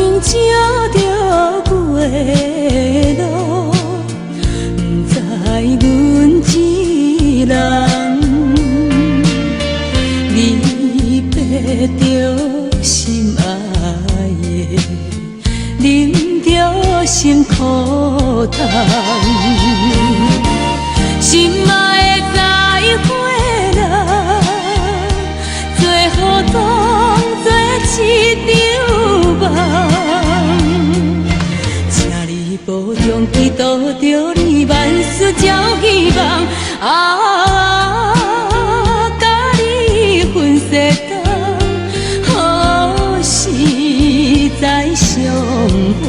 经照着旧的路，不知阮一人，你爬着心爱的，啉着心苦痛，心爱的再会啦，最好当作一场梦，请你保重，祈祷着你万事照希望啊，甲你分世间，何时再相会？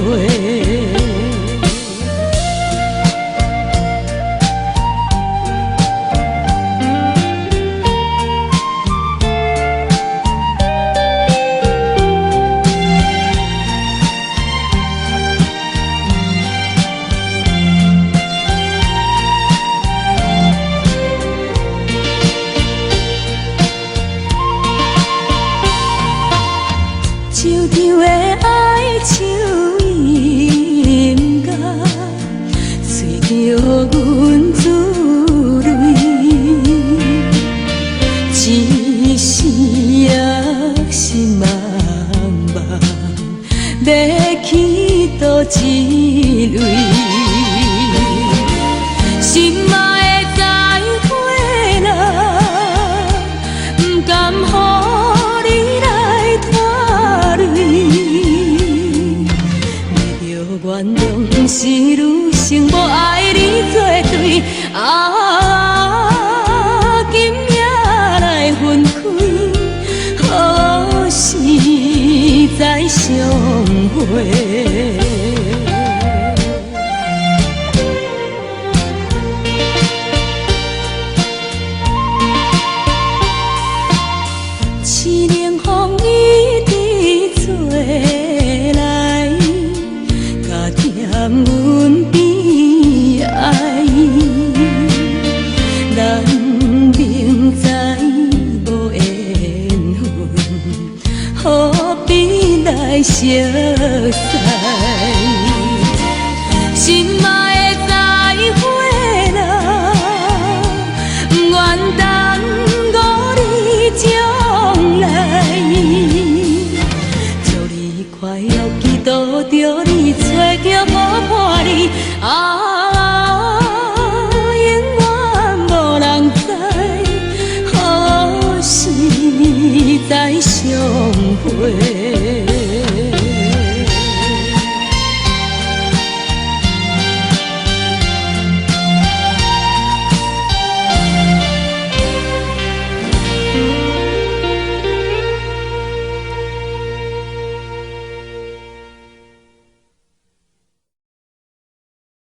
手唱的爱唱音乐，随着阮自泪，一时也心茫茫，要去倒一类，心爱的再会啦，不甘予你来拖累，要着原谅，不是女性无爱你作对啊，今夜来分开，何时再相会？凄凉风雨直吹来，加添阮悲哀。咱明知无缘分，何必来相识？心爱的再会啦，不愿等5年将来，祝你快乐，祈祷着你找到好伴侣啊，永远无人知何时再相会。